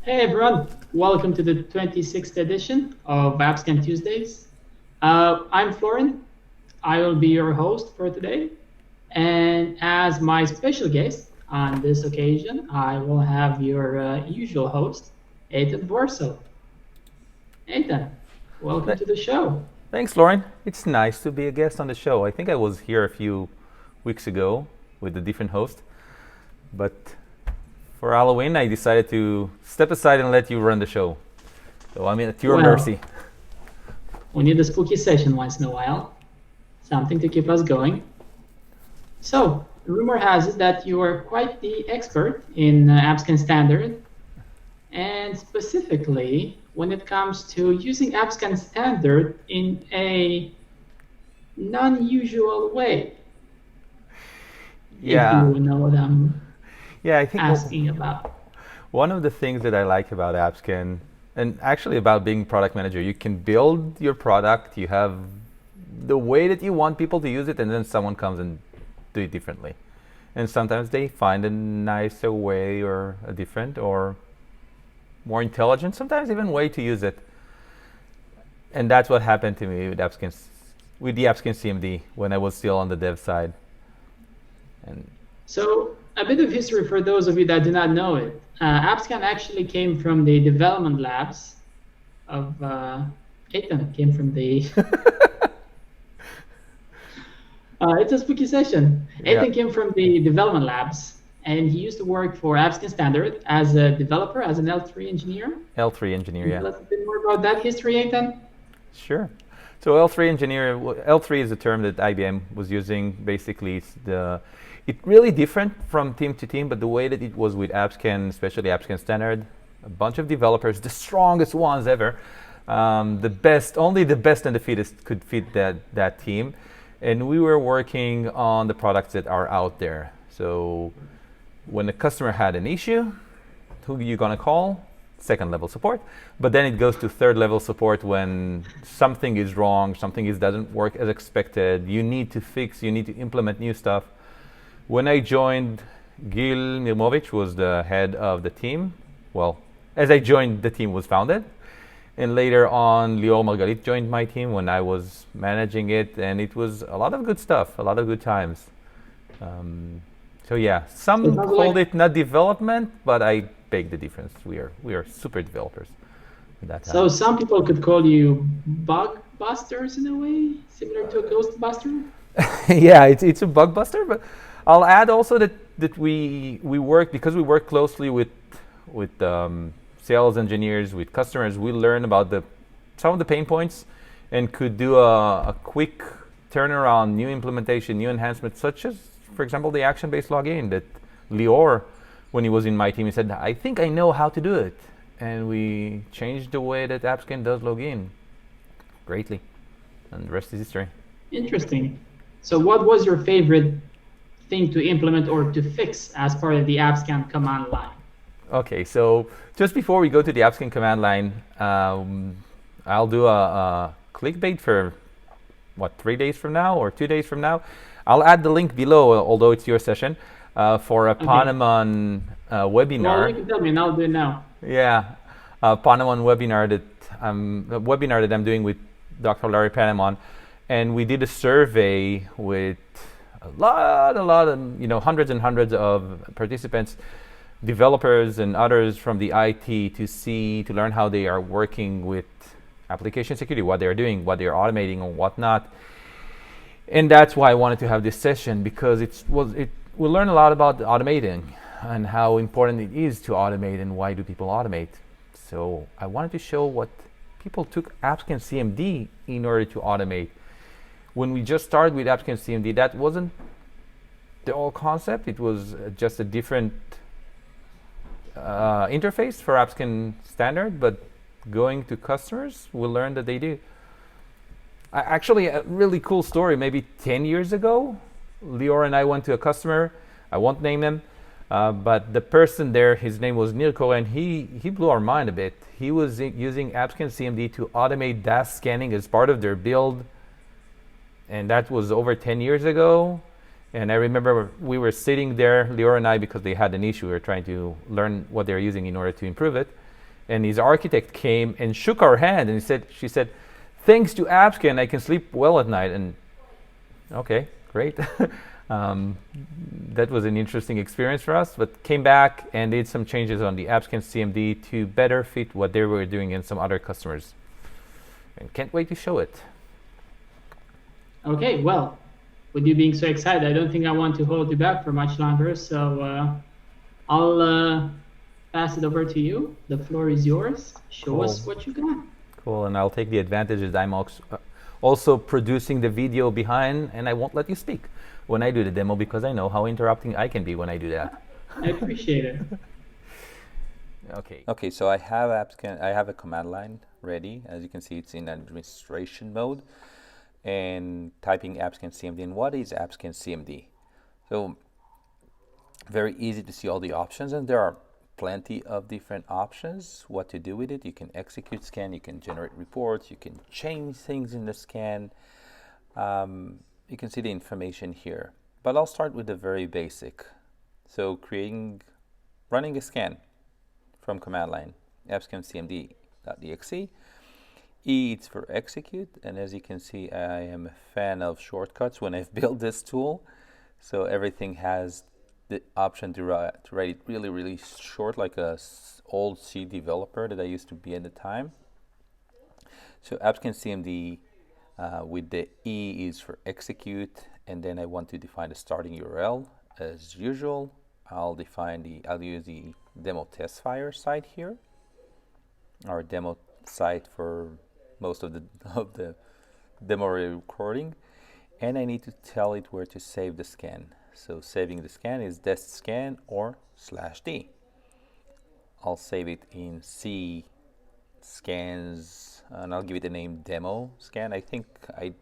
Hey everyone, welcome to the 26th edition of AppScan Tuesdays. I'm Florin. I will be your host for today. And as my special guest on this occasion, I will have your usual host, Eitan Borso. Eitan, welcome to the show. Thanks, Lauren. It's nice to be a guest on the show. I think I was here a few weeks ago with a different host, but for Halloween, I decided to step aside and let you run the show. So I'm at your mercy. We need a spooky session once in a while, something to keep us going. So, rumor has it that you are quite the expert in AppScan Standard, and specifically when it comes to using AppScan Standard in a non-usual way. Yeah. If you know what I'm I think asking about. One of the things that I like about AppScan, and actually about being product manager, you can build your product, you have the way that you want people to use it, and then someone comes and do it differently. And sometimes they find a nicer way or a different or more intelligent, sometimes even way to use it. And that's what happened to me with the AppScanCMD when I was still on the dev side. And so a bit of history for those of you that do not know it. AppScan actually came from the development labs of Eitan. Came from the. It's a spooky session. Eitan came from the development labs, and he used to work for AppScan Standard as a developer, as an L3 engineer. L3 engineer, yeah. Tell us a bit more about that history, Eitan. Sure. So L3 engineer, L3 is a term that IBM was using. Basically, it's really different from team to team, but the way that it was with AppScan, especially AppScan Standard, a bunch of developers, the strongest ones ever, only the best and the fittest could fit that team. And we were working on the products that are out there. So when the customer had an issue, who are you going to call? Second level support. But then it goes to third level support when something is wrong, doesn't work as expected, you need to fix, you need to implement new stuff. When I joined, Gil Mirmovich was the head of the team. Well, as I joined, the team was founded. And later on, Lior Margalit joined my team when I was managing it. And it was a lot of good stuff, a lot of good times. Some called it not development, but I beg the difference. We are super developers. So some people could call you bug busters in a way, similar to a ghost buster? Yeah, it's a bug buster, but I'll add also that we work, because we work closely with sales engineers, with customers. We learn about some of the pain points and could do a quick turnaround, new implementation, new enhancements, such as, for example, the action-based login that Lior, when he was in my team, he said, I think I know how to do it. And we changed the way that AppScan does login greatly. And the rest is history. Interesting. So what was your favorite thing to implement or to fix as part of the AppScan command line? Okay, so just before we go to the AppScan command line, I'll do a clickbait for 3 days from now or 2 days from now. I'll add the link below, although it's your session, for a Panemon webinar. Well, you can tell me, and I'll do it now. Yeah, Panemon webinar that I'm doing with Dr. Larry Panemon, and we did a survey with a lot of, hundreds and hundreds of participants, developers and others from the IT to learn how they are working with application security, what they're doing, what they're automating and whatnot. And that's why I wanted to have this session, because we learn a lot about automating and how important it is to automate and why do people automate. So I wanted to show what people took AppScanCMD in order to automate. When we just started with AppScanCMD, that wasn't the whole concept. It was just a different interface for AppScan Standard, but going to customers, we learned that they do. Actually, a really cool story, maybe 10 years ago, Lior and I went to a customer. I won't name him, but the person there, his name was Nir Koren. He blew our mind a bit. He was using AppScanCMD to automate DAST scanning as part of their build, and that was over 10 years ago. And I remember we were sitting there, Lior and I, because they had an issue. We were trying to learn what they're using in order to improve it. And his architect came and shook our hand, and she said, thanks to AppScan, I can sleep well at night. And okay, great. That was an interesting experience for us, but came back and did some changes on the AppScan CMD to better fit what they were doing in some other customers. And can't wait to show it. Okay, well, with you being so excited, I don't think I want to hold you back for much longer, so I'll pass it over to you. The floor is yours. Show us what you got. Cool, and I'll take the advantage that I'm also producing the video behind, and I won't let you speak when I do the demo because I know how interrupting I can be when I do that. I appreciate it. Okay, so I have AppScan. I have a command line ready. As you can see, it's in administration mode, and typing AppScan CMD. And what is AppScan CMD? So very easy to see all the options, and there are plenty of different options what to do with it. You can execute scan, you can generate reports, you can change things in the scan. You can see the information here, but I'll start with the very basic. So running a scan from command line, AppScanCMD.exe. E, it's for execute, and as you can see, I am a fan of shortcuts when I've built this tool. So everything has the option to write it really, really short, like a old C developer that I used to be at the time. So AppScanCMD with the E is for execute, and then I want to define the starting URL. As usual, I'll use the demo test fire site here, our demo site for most of the demo recording, and I need to tell it where to save the scan. So saving the scan is DAST scan or /d. I'll save it in C scans, and I'll give it the name demo scan. I think I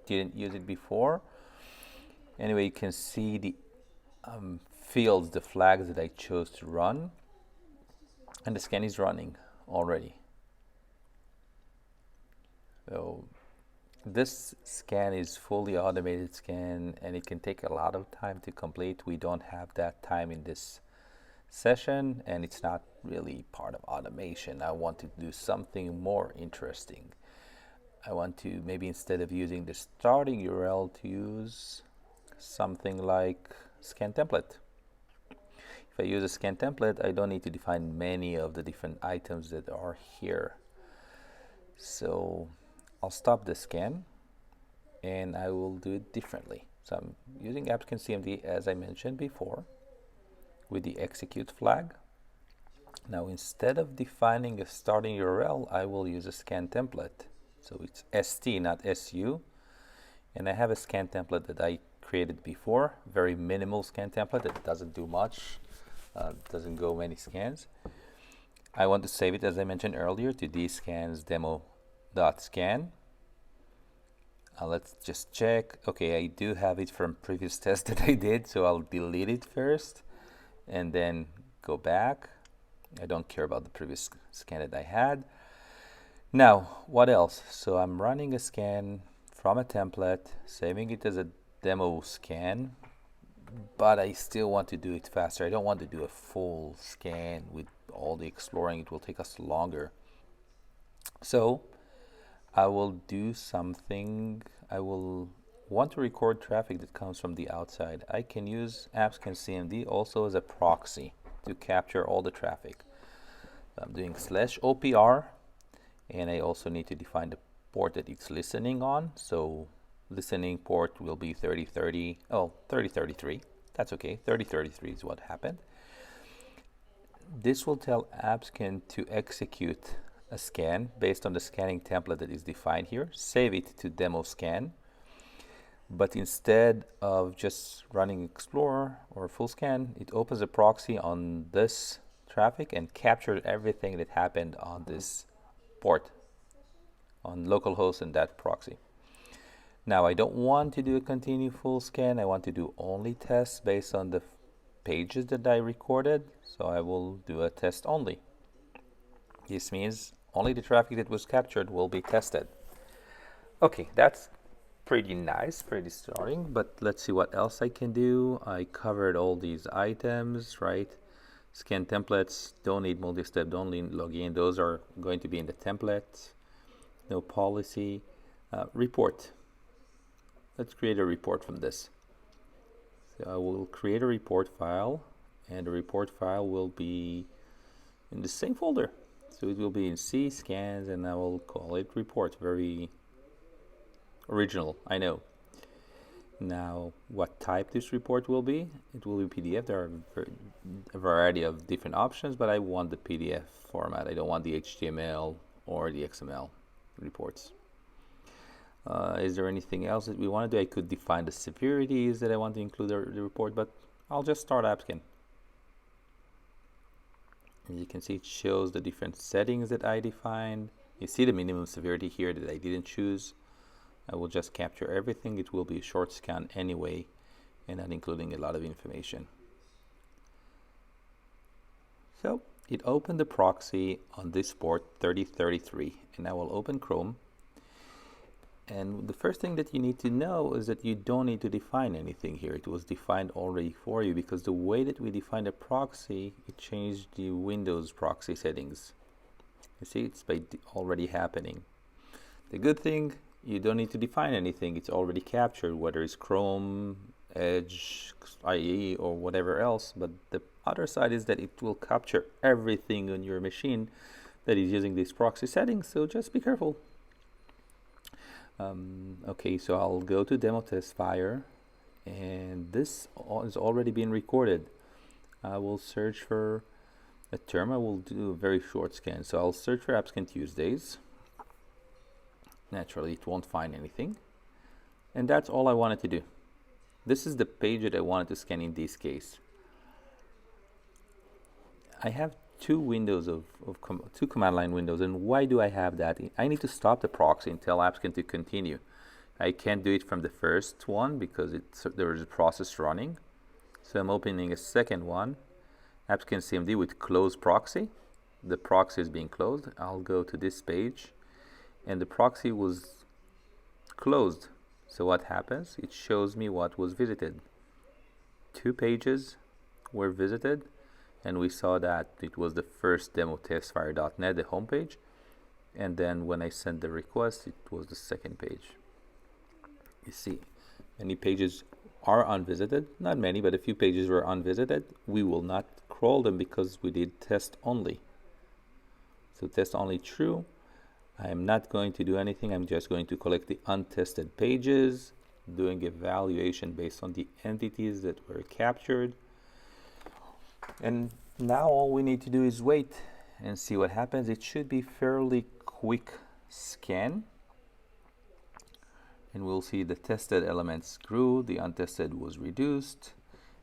didn't use it before. Anyway, you can see the fields, the flags that I chose to run, and the scan is running already. So this scan is fully automated scan, and it can take a lot of time to complete. We don't have that time in this session, and it's not really part of automation. I want to do something more interesting. I want to maybe, instead of using the starting URL, to use something like scan template. If I use a scan template, I don't need to define many of the different items that are here. So I'll stop the scan and I will do it differently. So I'm using AppScanCMD as I mentioned before with the execute flag. Now instead of defining a starting URL, I will use a scan template. So it's ST, not SU. And I have a scan template that I created before, very minimal scan template that doesn't do much, doesn't go many scans. I want to save it, as I mentioned earlier, to dscans demo.scan. Let's just check. Okay, I do have it from previous test that I did, so I'll delete it first and then go back. I don't care about the previous scan that I had. Now, what else? So I'm running a scan from a template, saving it as a demo scan, but I still want to do it faster. I don't want to do a full scan with all the exploring. It will take us longer. So I will do something. I will want to record traffic that comes from the outside. I can use AppScanCMD also as a proxy to capture all the traffic. I'm doing /OPR, and I also need to define the port that it's listening on. So listening port will be 3033. That's okay. 3033 is what happened. This will tell AppScan to execute a scan based on the scanning template that is defined here. Save it to demo scan. But instead of just running Explorer or full scan, it opens a proxy on this traffic and captures everything that happened on this port, on localhost and that proxy. Now I don't want to do a continue full scan. I want to do only tests based on the pages that I recorded. So I will do a test only. This means only the traffic that was captured will be tested. Okay, that's pretty nice, pretty starting, but let's see what else I can do. I covered all these items, right? Scan templates, don't need multi-step, don't need login. Those are going to be in the template. No policy. Report. Let's create a report from this. So I will create a report file, and the report file will be in the same folder. So it will be in C, scans, and I will call it report. Very original, I know. Now, what type this report will be? It will be PDF. There are a variety of different options, but I want the PDF format. I don't want the HTML or the XML reports. Is there anything else that we want to do? I could define the severities that I want to include in the report, but I'll just start AppScan. As you can see, it shows the different settings that I defined. You see the minimum severity here that I didn't choose. I will just capture everything. It will be a short scan anyway, and not including a lot of information. So it opened the proxy on this port 3033, and I will open Chrome. And the first thing that you need to know is that you don't need to define anything here. It was defined already for you, because the way that we define a proxy, it changed the Windows proxy settings. You see, it's already happening. The good thing, you don't need to define anything. It's already captured, whether it's Chrome, Edge, IE, or whatever else. But the other side is that it will capture everything on your machine that is using these proxy settings, so just be careful. Okay, so I'll go to demo test fire, and this is already been recorded. I will search for a term. I will do a very short scan. So I'll search for AppScan Tuesdays. Naturally, it won't find anything. And that's all I wanted to do. This is the page that I wanted to scan in this case. I have two windows two command line windows, and why do I have that? I need to stop the proxy and tell AppScan to continue. I can't do it from the first one because there is a process running. So I'm opening a second one, AppScanCMD with closed proxy. The proxy is being closed. I'll go to this page, and the proxy was closed. So what happens? It shows me what was visited. 2 pages were visited, and we saw that it was the first demo testfire.net, the homepage, and then when I sent the request, it was the second page. You see, many pages are unvisited, not many, but a few pages were unvisited. We will not crawl them because we did test only. So test only true. I am not going to do anything. I'm just going to collect the untested pages, doing evaluation based on the entities that were captured. And now all we need to do is wait and see what happens. It should be fairly quick scan. And we'll see the tested elements grew, the untested was reduced,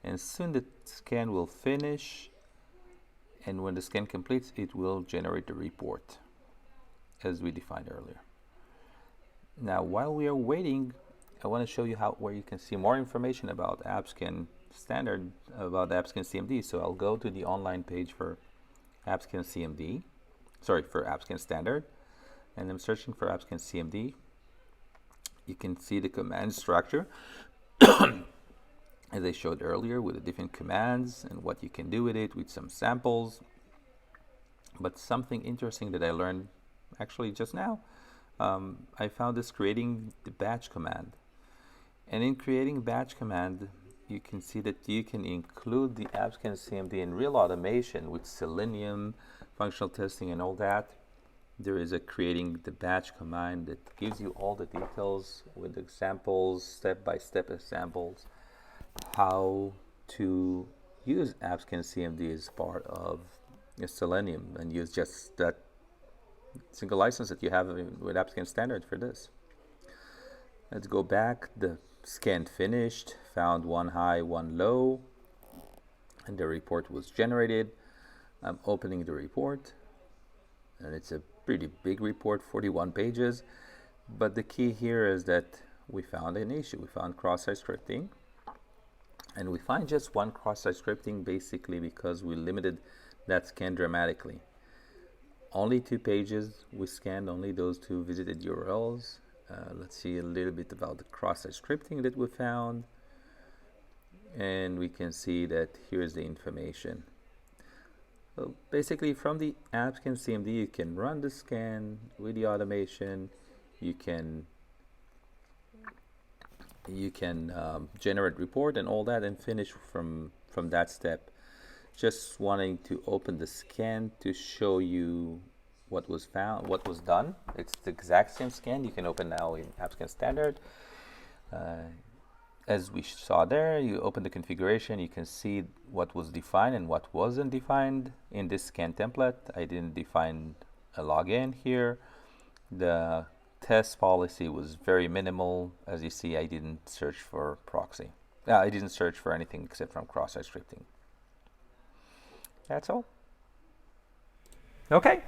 and soon the scan will finish. And when the scan completes, it will generate the report as we defined earlier. Now, while we are waiting, I want to show you where you can see more information about AppScan Standard, about AppScanCMD. So I'll go to the online page for AppScanCMD, for AppScan Standard, and I'm searching for AppScanCMD. You can see the command structure as I showed earlier, with the different commands and what you can do with it, with some samples. But something interesting that I learned actually just now, I found this creating the batch command. And in creating batch command, you can see that you can include the AppScanCMD in real automation with Selenium, functional testing, and all that. There is a creating the batch command that gives you all the details with examples, step-by-step examples, how to use AppScanCMD as part of Selenium, and use just that single license that you have with AppScan Standard for this. Let's go back. The scan finished, found one high, one low, and the report was generated. I'm opening the report, and it's a pretty big report, 41 pages. But the key here is that we found an issue. We found cross-site scripting, and we find just one cross-site scripting basically because we limited that scan dramatically. Only 2 pages we scanned, only those 2 visited URLs. Let's see a little bit about the cross-site scripting that we found, and we can see that here's the information. So basically, from the AppScan CMD, you can run the scan with the automation. You can generate report and all that, and finish from that step. Just wanting to open the scan to show you what was found, what was done. It's the exact same scan. You can open now in AppScan Standard. As we saw there, you open the configuration, you can see what was defined and what wasn't defined in this scan template. I didn't define a login here. The test policy was very minimal. As you see, I didn't search for proxy. I didn't search for anything except from cross-site scripting. That's all. Okay,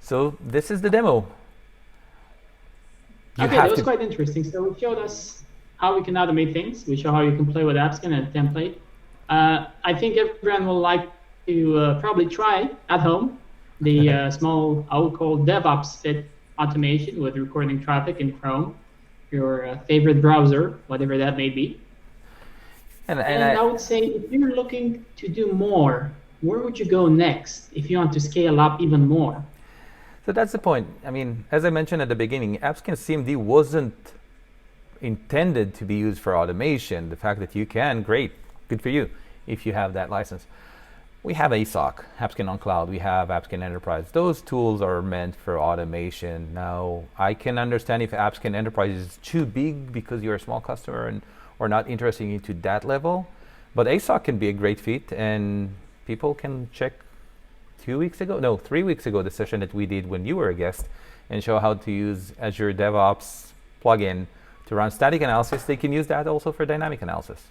so this is the demo. Okay, that was quite interesting. So it showed us how we can automate things. We show how you can play with AppScan and a template. I think everyone will like to probably try at home the small, I would call DevOps fit automation with recording traffic in Chrome, your favorite browser, whatever that may be. And I would say if you're looking to do more, where would you go next if you want to scale up even more? So that's the point. I mean, as I mentioned at the beginning, AppScanCMD wasn't intended to be used for automation. The fact that you can, great, good for you if you have that license. We have ASOC, AppScan on Cloud, we have AppScan Enterprise. Those tools are meant for automation. Now, I can understand if AppScan Enterprise is too big because you're a small customer and or not interested in to that level, but ASOC can be a great fit, and people can check 3 weeks ago, the session that we did when you were a guest, and show how to use Azure DevOps plugin to run static analysis. They can use that also for dynamic analysis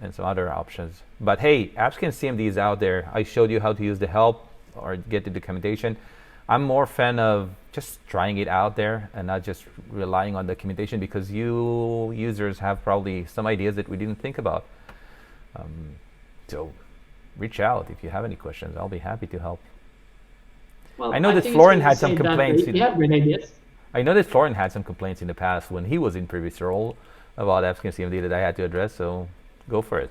and some other options. But hey, AppScanCMD is out there. I showed you how to use the help or get the documentation. I'm more fan of just trying it out there and not just relying on documentation, because you users have probably some ideas that we didn't think about. So reach out if you have any questions. I'll be happy to help. Well, I know that Florin had some complaints. You have great ideas. I know that Florin had some complaints in the past when he was in previous role about AppScanCMD that I had to address, so go for it.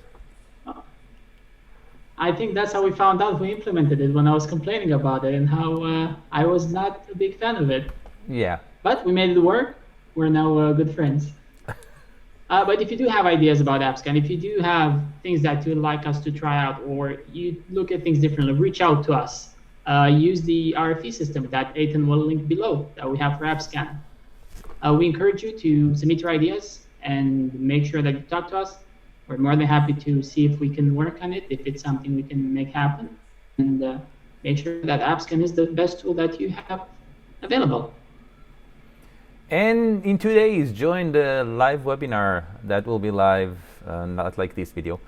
I think that's how we found out we implemented it, when I was complaining about it and how I was not a big fan of it. Yeah. But we made it work. We're now good friends. But if you do have ideas about AppScan, if you do have things that you'd like us to try out, or you look at things differently, reach out to us. Use the RFE system that Eitan will link below that we have for AppScan. We encourage you to submit your ideas and make sure that you talk to us. We're more than happy to see if we can work on it, if it's something we can make happen, and make sure that AppScan is the best tool that you have available. And in 2 days, join the live webinar that will be live, not like this video.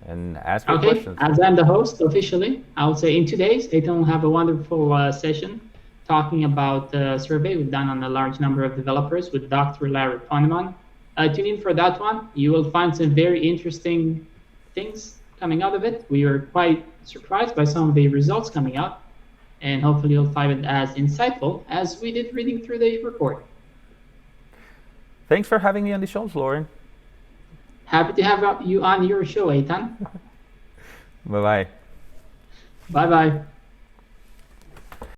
And ask your questions. As I'm the host officially, I would say in 2 days, Eitan will have a wonderful session talking about the survey we've done on a large number of developers with Dr. Larry Poneman. Tune in for that one. You will find some very interesting things coming out of it. We were quite surprised by some of the results coming out, and hopefully you'll find it as insightful as we did reading through the report. Thanks for having me on the show, Florin. Happy to have you on your show, Eitan. Bye-bye. Bye-bye.